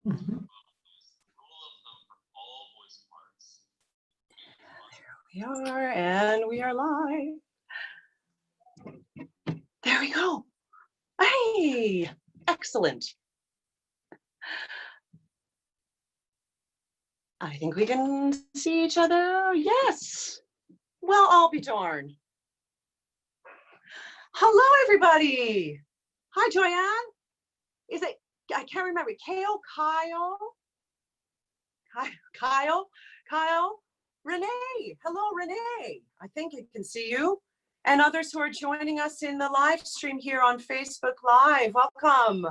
Mhm. There we are, and we are live. There we go. Hey, excellent. I think we can see each other. Yes. Well, I'll be darned. Hello, everybody. Hi, Joyanne. Is it, I can't remember, Kyle, Renee. Hello, Renee. I think I can see you. And others who are joining us in the live stream here on Facebook Live. Welcome.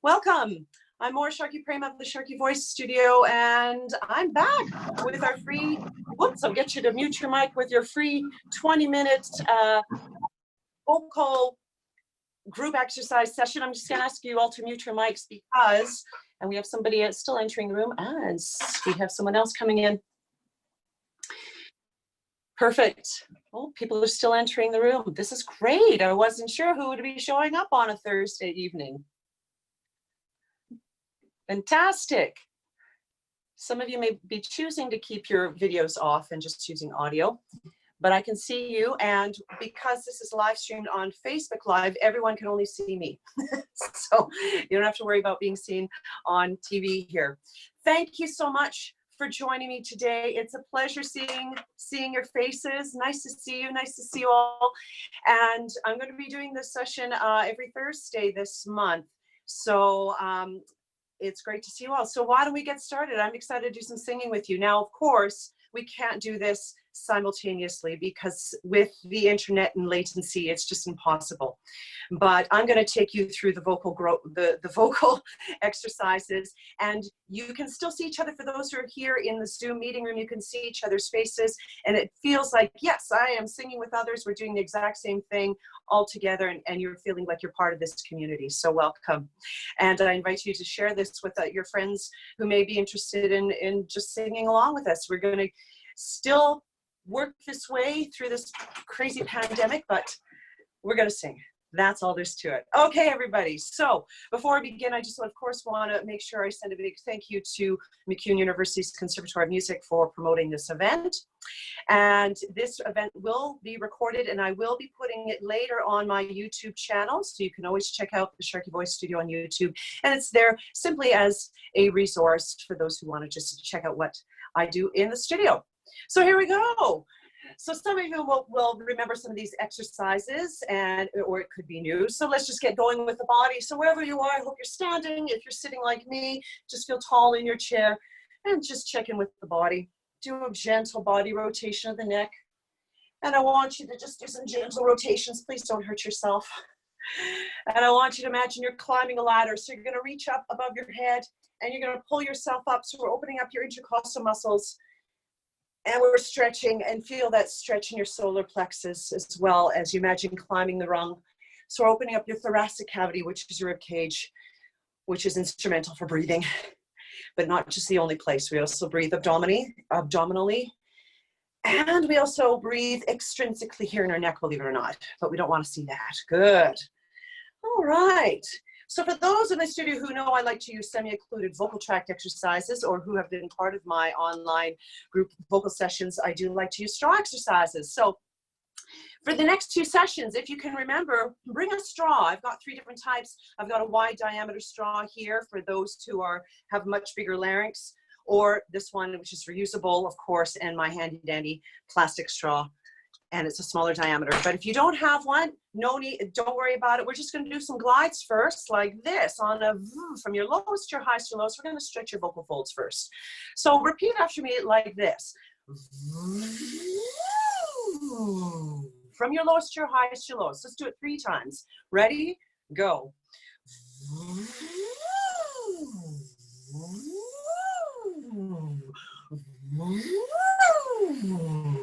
Welcome. I'm more Sharkey Prem of the Sharkey Voice Studio, and I'm back with our free, whoops, I'll get you to mute your mic with your free 20-minute vocal group exercise session. I'm just going to ask you all to mute your mics because, and we have somebody still entering the room, and we have someone else coming in. Perfect. Oh, people are still entering the room. This is great. I wasn't sure who would be showing up on a Thursday evening. Fantastic. Some of you may be choosing to keep your videos off and just using audio, but I can see you. And because this is live streamed on Facebook Live, everyone can only see me. So you don't have to worry about being seen on TV here. Thank you so much for joining me today. It's a pleasure seeing your faces. Nice to see you. Nice to see you all. And I'm going to be doing this session every Thursday this month. So it's great to see you all. So why don't we get started? I'm excited to do some singing with you. Now, of course, we can't do this simultaneously because with the internet and latency, it's just impossible. But I'm going to take you through the vocal the vocal exercises, and you can still see each other. For those who are here in the Zoom meeting room, you can see each other's faces, and it feels like, yes, I am singing with others. We're doing the exact same thing all together, and you're feeling like you're part of this community. So welcome. And I invite you to share this with your friends who may be interested in just singing along with us. We're going to still work this way through this crazy pandemic, but we're going to sing. That's all there's to it. Okay, everybody. So before I begin, I just, of course, want to make sure I send a big thank you to MacEwan University's Conservatory of Music for promoting this event. And this event will be recorded, and I will be putting it later on my YouTube channel. So you can always check out the Sharkey Voice Studio on YouTube. And it's there simply as a resource for those who want to just check out what I do in the studio. So here we go. So some of you will remember some of these exercises, or it could be new. So let's just get going with the body. So wherever you are, I hope you're standing. If you're sitting like me, just feel tall in your chair and just check in with the body. Do a gentle body rotation of the neck. And I want you to just do some gentle rotations. Please don't hurt yourself. And I want you to imagine you're climbing a ladder. So you're going to reach up above your head and you're going to pull yourself up. So we're opening up your intercostal muscles. And we're stretching, and feel that stretch in your solar plexus as well as you imagine climbing the rung. So we're opening up your thoracic cavity, which is your rib cage, which is instrumental for breathing, but not just the only place. We also breathe abdominally, and we also breathe extrinsically here in our neck, believe it or not, but we don't want to see that. Good. All right. So for those in the studio who know I like to use semi-occluded vocal tract exercises, or who have been part of my online group vocal sessions, I do like to use straw exercises. So for the next two sessions, if you can remember, bring a straw. I've got 3 different types. I've got a wide diameter straw here for those who have much bigger larynx, or this one, which is reusable, of course, and my handy dandy plastic straw. And it's a smaller diameter. But if you don't have one, no need, don't worry about it. We're just going to do some glides first, like this, on a from your lowest to your highest to your lowest. We're going to stretch your vocal folds first. So repeat after me like this. From your lowest to your highest to your lowest. Let's do it 3 times. Ready? Go.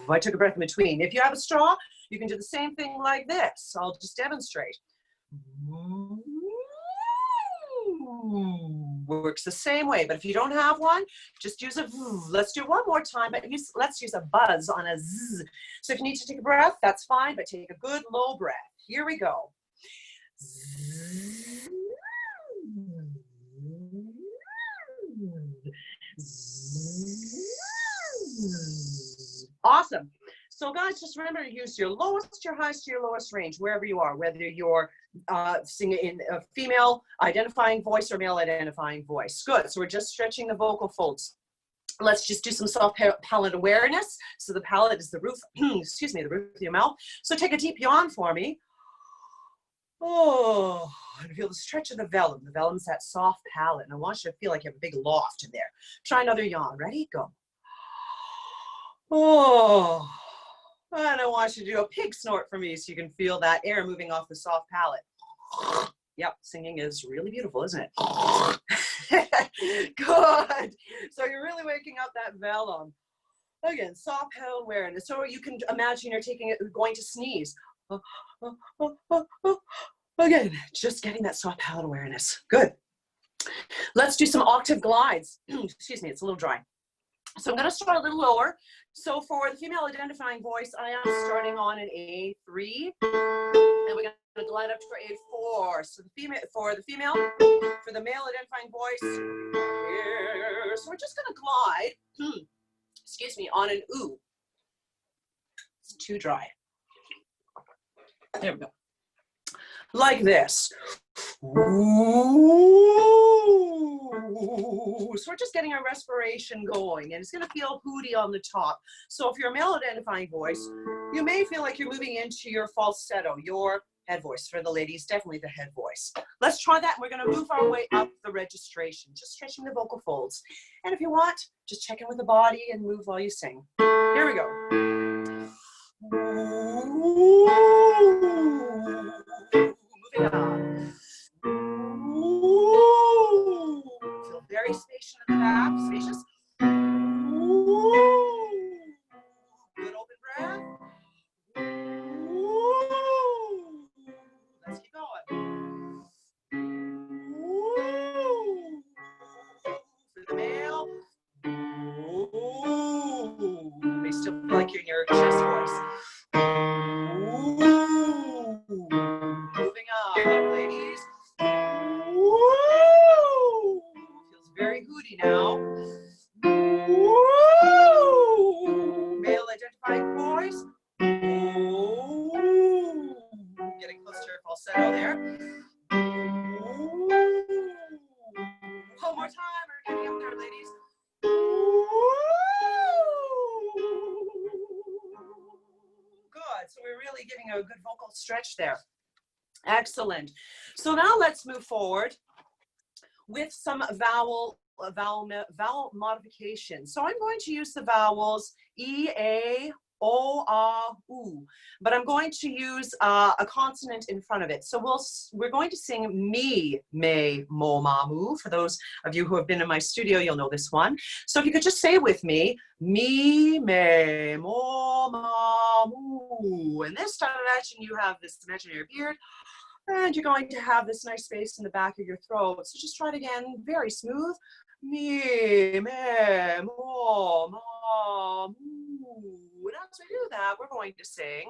I took a breath in between. If you have a straw, you can do the same thing like this. I'll just demonstrate. Works the same way, but if you don't have one, just use a let's do it one more time, but let's use a buzz on a z. So if you need to take a breath, that's fine, but take a good low breath. Here we go. Awesome. So guys, just remember to use your lowest, your highest, your lowest range, wherever you are, whether you're singing in a female identifying voice or male identifying voice. Good. So we're just stretching the vocal folds. Let's just do some soft palate awareness. So the palate is the roof, excuse me, the roof of your mouth. So take a deep yawn for me. Oh, and feel the stretch of the velum. The velum's that soft palate. And I want you to feel like you have a big loft in there. Try another yawn. Ready? Go. Oh, and I want you to do a pig snort for me so you can feel that air moving off the soft palate. Yep, singing is really beautiful, isn't it? Good. So you're really waking up that velum. Again, soft palate awareness. So you can imagine you're going to sneeze. Again, just getting that soft palate awareness. Good. Let's do some octave glides. Excuse me, it's a little dry. So I'm going to start a little lower. So for the female identifying voice, I am starting on an A3, and we're going to glide up to our A4. So for the female, for the male identifying voice, here. So we're just going to glide, excuse me, on an oo. It's too dry. There we go. Like this. So we're just getting our respiration going, and it's going to feel hooty on the top. So if you're a male identifying voice, you may feel like you're moving into your falsetto, your head voice. For the ladies, definitely the head voice. Let's try that. We're going to move our way up the registration, just stretching the vocal folds. And if you want, just check in with the body and move while you sing. Here we go. Moving on. Feel very spacious in the back, spacious. Good open breath. Let's keep going. For the male. You may still feel like you're in your chest voice. Moving on, ladies. Feels very hooty now. Male identifying voice. Getting close to your falsetto there. One more time. We're getting up there, ladies. Good. So we're really giving a good vocal stretch there. Excellent. So now let's move forward with some vowel modification. So I'm going to use the vowels E, A, O, A, U, but I'm going to use a consonant in front of it. So we're going to sing me, me, mo, ma, mu. For those of you who have been in my studio, you'll know this one. So if you could just say with me, me, me, mo, ma, mu. And this time, imagine you have this imaginary beard, and you're going to have this nice space in the back of your throat. So just try it again, very smooth. Me, me, mo, ma, mu. And as we do that, we're going to sing.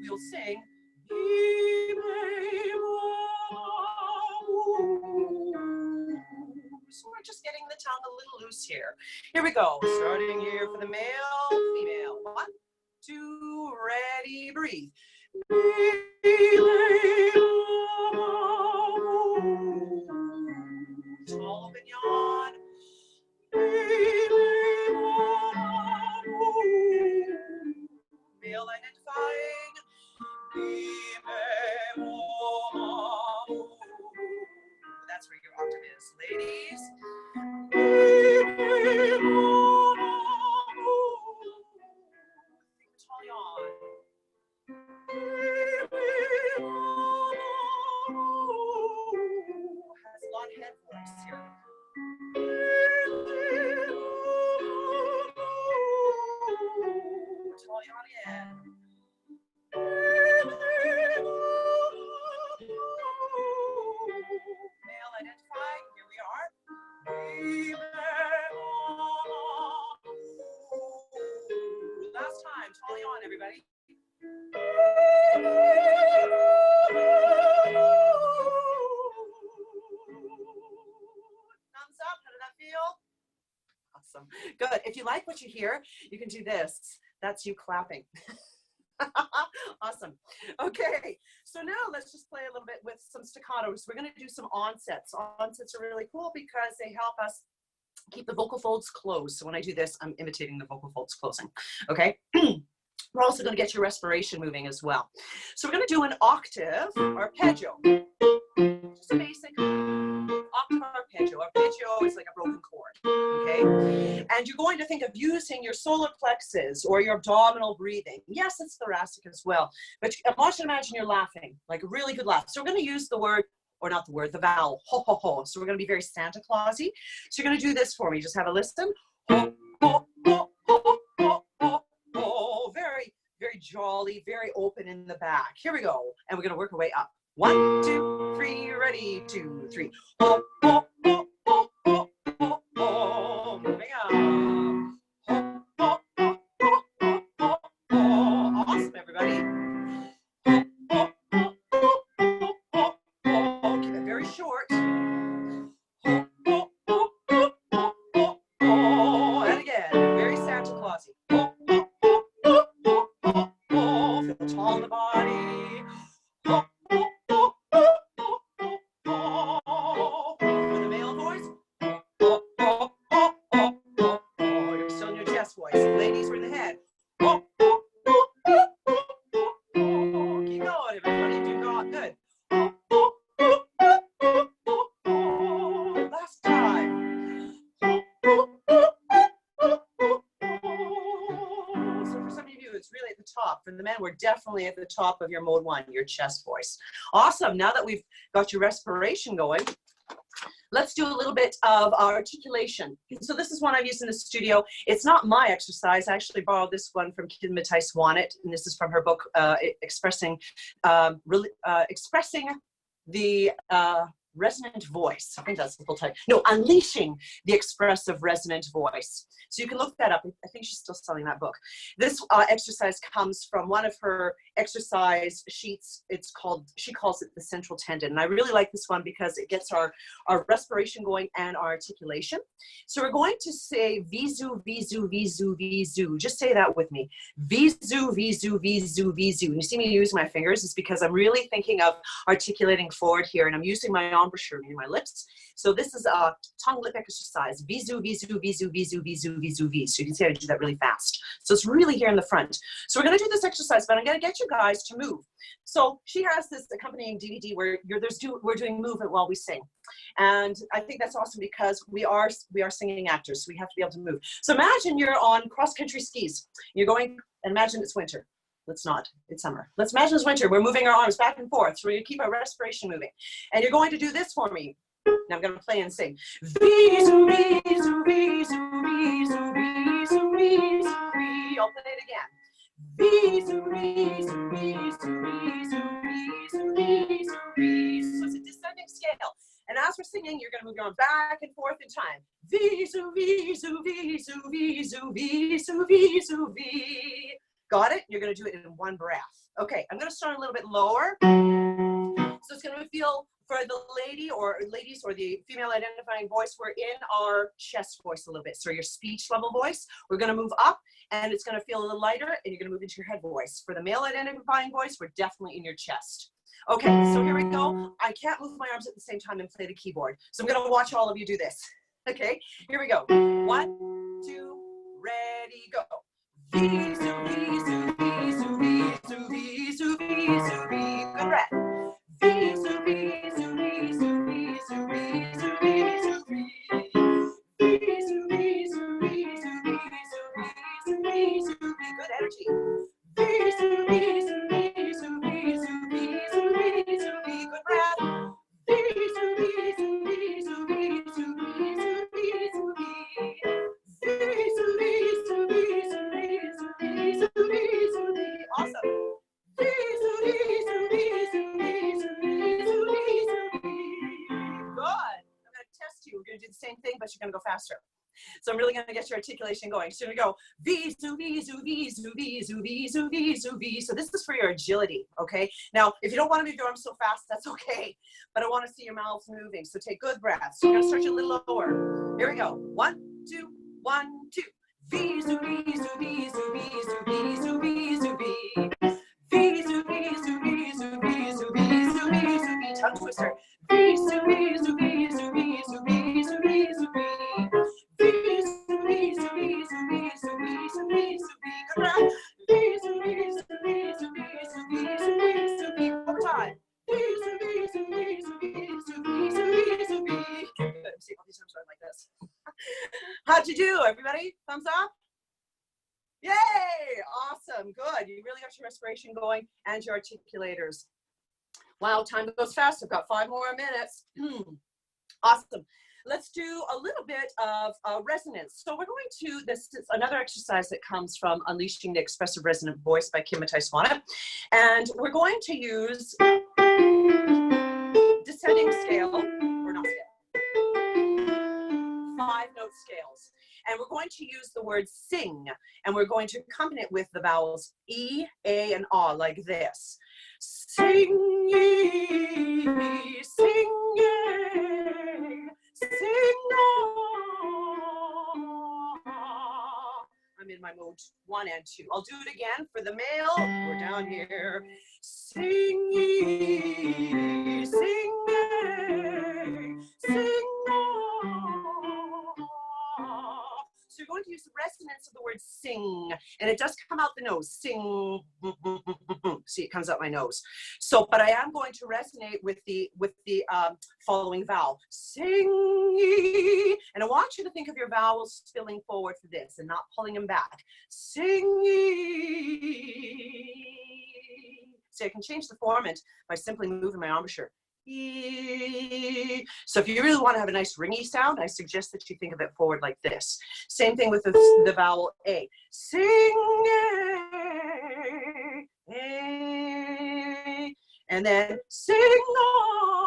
We'll sing. Me, me, mo, ma, mu. So we're just getting the tongue a little loose here. Here we go. Starting here for the male, female. 1, 2, ready, breathe. Tall open yawn. Male identifying. That's where your octave is, ladies. Tall yawn. Has a lot of head voice here. Tall yawn again. Male identifying, here we are. Last time, tall yawn, everybody. feel? Awesome. Good. If you like what you hear, you can do this. That's you clapping. Awesome. Okay, so now let's just play a little bit with some staccatos. We're going to do some onsets. Onsets are really cool because they help us keep the vocal folds closed. So when I do this, I'm imitating the vocal folds closing. Okay. We're also going to get your respiration moving as well. So we're going to do an octave arpeggio. Just a basic octave arpeggio. Arpeggio is like a broken chord, okay? And you're going to think of using your solar plexus or your abdominal breathing. Yes, it's thoracic as well. But I want you to imagine you're laughing, like a really good laugh. So we're going to use the word, or not the word, the vowel, ho, ho, ho. So we're going to be very Santa Clausy. So you're going to do this for me. Just have a listen. Ho, ho, ho, ho, ho, ho, ho. Very, very jolly, very open in the back. Here we go. And we're going to work our way up. 1, 2, 3, ready, 2, 3. Ho, ho, ho, ho, ho, ho, ho. Moving up. Ho, ho, ho, ho, ho, ho, ho. Awesome, everybody. Ho, ho, ho, ho, ho, ho, ho. Keep it very short. Ho, ho, ho, ho, ho, ho, ho. And again, very Santa Clausy. Ho, ho, ho, ho, ho, ho, ho. Feel tall in the body. Ho, ho, ho, ho, ho, ho, ho. For the male voice. Ho, ho, ho, ho, ho, ho, ho. You're still in your chest voice. Ladies, we're in the head. Ho, ho, ho, ho, ho, ho, ho. Keep going, everybody. You're doing good. Ho, ho, ho, ho, ho, ho, ho. Last time. Ho, ho, ho, ho, ho, ho, ho. So for some of you, it's really at the top. For the men, we're definitely at the top of your mode 1, your chest voice. Awesome. Now that we've got your respiration going, let's do a little bit of articulation. So this is one I've used in the studio. It's not my exercise. I actually borrowed this one from Kim Matai Swanet, and this is from her book, Expressing the Resonant Voice. I think that's the full title. No, Unleashing the Expressive Resonant Voice. So you can look that up. I think she's still selling that book. This exercise comes from one of her exercise sheets. It's called, she calls it the central tendon. And I really like this one because it gets our respiration going and our articulation. So we're going to say vizu, vizu, vizu, vizu. Just say that with me. Vizu, vizu, vizu, vizu. And you see me using my fingers. It's because I'm really thinking of articulating forward here, and I'm using my embouchure, meaning my lips. So this is a tongue lip exercise. Vizu, vizu, vizu, vizu, vizu, vizu, vizu. So you can see how to do that really fast. So it's really here in the front. So we're going to do this exercise, but I'm going to get you guys to move. So she has this accompanying DVD where we're doing movement while we sing. And I think that's awesome because we are singing actors, so we have to be able to move. So imagine you're on cross-country skis. You're going, and imagine it's winter. Let's not, it's summer. Let's imagine it's winter. We're moving our arms back and forth. So we're going to keep our respiration moving. And you're going to do this for me. Now I'm going to play and sing. Vizu, vizu, vizu, vizu, vizu, vizu, vizu. I'll play it again. Vizu, vizu, vizu, vizu, vizu, vizu, vizu. So it's a descending scale. And as we're singing, you're going to move your arm back and forth in time. Vizu, vizu, vizu, vizu, vizu, vizu, vizu. Got it? You're going to do it in one breath. Okay, I'm going to start a little bit lower. So it's going to feel, for the lady or ladies or the female identifying voice, we're in our chest voice a little bit. So your speech level voice, we're going to move up, and it's going to feel a little lighter, and you're going to move into your head voice. For the male identifying voice, we're definitely in your chest. Okay, so here we go. I can't move my arms at the same time and play the keyboard. So I'm going to watch all of you do this. Okay, here we go. 1, 2, ready, go. Vizu, vizu, vizu, vizu, vizu, vizu, vizu. Good breath. Vizu, vizu, vizu, vizu, vizu, vizu, vizu. Vizu, vizu, vizu, vizu, vizu, vizu. Good energy. Vizu, vizu, vizu, vizu, vizu, vizu. Good breath. Vizu, vizu, vizu, vizu, vizu, vizu. Vizu, vizu, vizu, vizu, vizu, vizu. Awesome. Vizu, vizu, vizu, vizu, vizu, vizu. Good. I'm going to test you. We're going to do the same thing, but you're going to go faster. So I'm really going to get your articulation going. So we go V, zoo, V, zoo, V, zoo, V, zoo, V, zoo, V, zoo, V. So this is for your agility, okay? Now, if you don't want to move your arms so fast, that's okay. But I want to see your mouths moving. So take good breaths. So we're going to start you a little lower. Here we go. 1, 2, 1, 2. V, zoo, V, zoo, V, zoo, V, zoo, V, zoo, V, zoo, V. V, zoo, V, zoo, V, zoo, V, zoo, V, zoo, V, zoo, V. Tongue twister. V, zoo, V, zoo, V, zoo, V, zoo, V, zoo, V, zoo, V. V, zoo, V, zoo, V, zoo, V, zoo, V, zoo, V, zoo, V. Good breath. V, zoo, V, zoo, V, zoo, V, zoo, V, zoo, V, zoo, V. One more time. V, zoo, V, zoo, V, zoo, V, zoo, V, zoo, V, zoo, V. Good. See, all these times are like this. How'd you do, everybody? Thumbs up? Yay! Awesome. Good. You really got your respiration going and your articulators. Wow, time goes fast. I've got 5 more minutes. Awesome. Let's do a little bit of resonance. So we're going to, this is another exercise that comes from Unleashing the Expressive Resonant Voice by Kim Mattai-Swana. And we're going to use descending scale, or not scale, 5-note scales. And we're going to use the word sing, and we're going to accompany it with the vowels E, A, and A, like this. Sing ye, sing ye, sing on. I'm in my mode 1 and 2. I'll do it again for the male. We're down here. Sing ye, sing ye, sing on. So you're going to use the resonance of the word sing, and it does come out the nose. Sing. See, it comes out my nose. So, but I am going to resonate with the following vowel. Sing ye. And I want you to think of your vowels spilling forward for this and not pulling them back. Sing ye. See, I can change the formant by simply moving my embouchure. So if you really want to have a nice ringy sound, I suggest that you think of it forward like this. Same thing with the vowel A. Sing, A, and then sing on.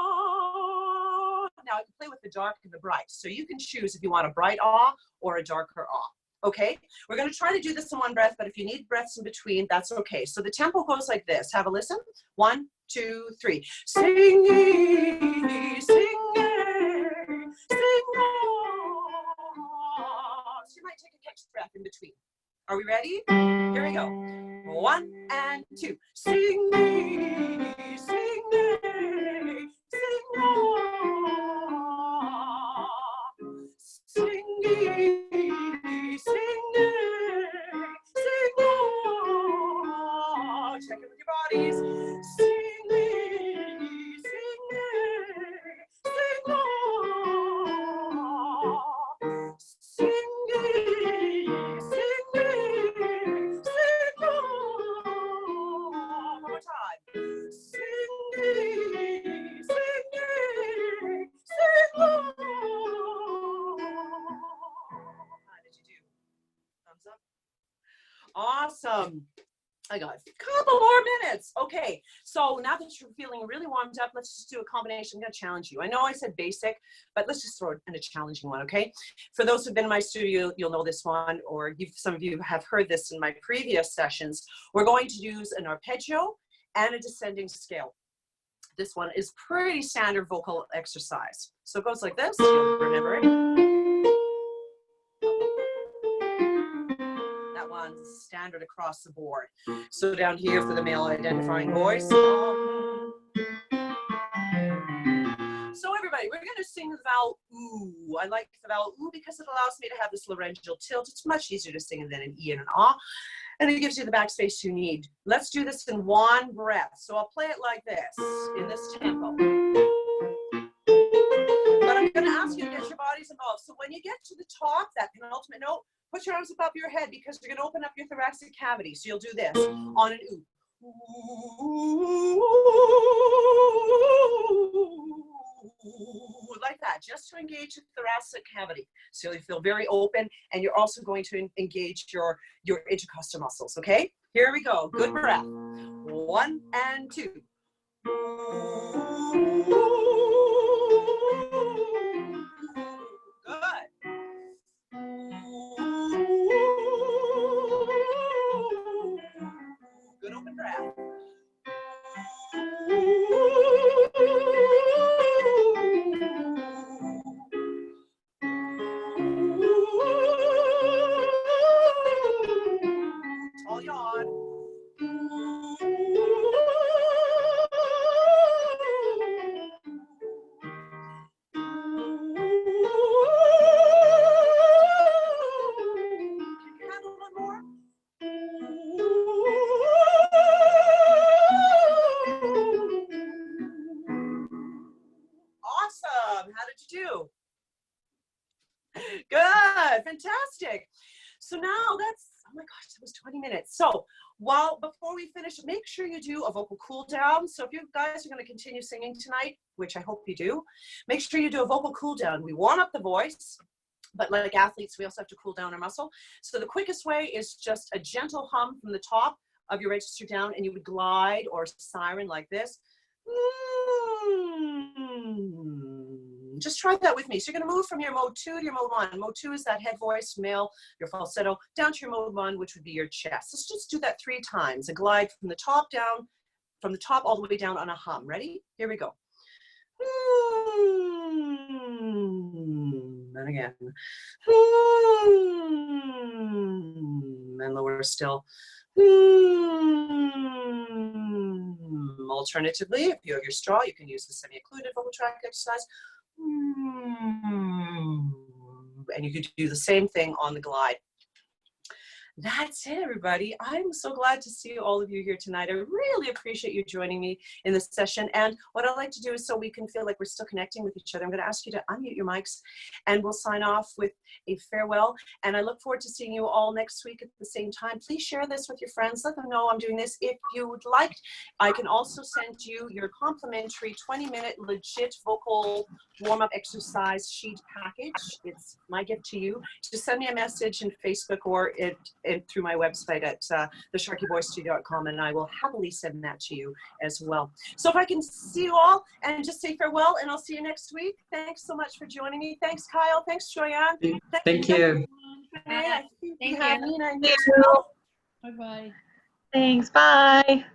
Now I can play with the dark and the bright. So you can choose if you want a bright ah or a darker ah. Okay, we're going to try to do this in one breath, but if you need breaths in between, that's okay. So the tempo goes like this. Have a listen. 1, 2, 3. Sing ye, sing ye, sing on. So you might take a catch breath in between. Are we ready? Here we go. 1 and 2. Sing ye, sing ye, sing on. Sing ye. Sing on. Check it with your bodies. Sing sing on. Sing sing on. One more time. Sing sing on. Thumbs up. Awesome. I got a couple more minutes. Okay, so now that you're feeling really warmed up, let's just do a combination. I'm going to challenge you. I know I said basic, but let's just throw in a challenging one, okay? For those who've been in my studio, you'll know this one, or some of you have heard this in my previous sessions. We're going to use an arpeggio and a descending scale. This one is pretty standard vocal exercise. So it goes like this. You'll remember it. Standard across the board. So down here for the male identifying voice. So everybody, we're going to sing the vowel ooh. I like the vowel ooh because it allows me to have this laryngeal tilt. It's much easier to sing than an E and an ah. And it gives you the backspace you need. Let's do this in one breath. So I'll play it like this, in this tempo. But I'm going to ask you to get your bodies involved. So when you get to the top, that penultimate note, put your arms above your head because you're going to open up your thoracic cavity. So you'll do this on an ooh. Like that, just to engage the thoracic cavity. So you feel very open, and you're also going to engage your intercostal muscles, okay? Here we go. Good breath. 1 and 2. Good. fantastic. So now that's, oh my gosh, that was 20 minutes. So before we finish, make sure you do a vocal cool down. So if you guys are going to continue singing tonight, which I hope you do, make sure you do a vocal cool down. We warm up the voice, but like athletes, we also have to cool down our muscle. So the quickest way is just a gentle hum from the top of your register down, and you would glide or siren like this. Just try that with me. So you're going to move from your mode 2 to your mode 1. Mode 2 is that head voice, male, your falsetto, down to your mode 1, which would be your chest. Let's just do that 3 times. A glide from the top down, from the top all the way down on a hum. Ready? Here we go. And again. And lower still. Alternatively, if you have your straw, you can use the semi-occluded vocal tract exercise. And you could do the same thing on the glide. That's it, everybody. I'm so glad to see all of you here tonight. I really appreciate you joining me in this session. And what I'd like to do is, so we can feel like we're still connecting with each other, I'm going to ask you to unmute your mics, and we'll sign off with a farewell. And I look forward to seeing you all next week at the same time. Please share this with your friends. Let them know I'm doing this. If you would like, I can also send you your complimentary 20-minute legit vocal warm-up exercise sheet package. It's my gift to you. Just send me a message in Facebook or through my website at thesharkyvoicestudio.com, and I will happily send that to you as well. So if I can see you all and just say farewell, and I'll see you next week. Thanks so much for joining me. Thanks, Kyle. Thanks, Joyanne. Thank you. I think we Thank have you. Nina and Thank you. you. Bye-bye. Thanks. Bye.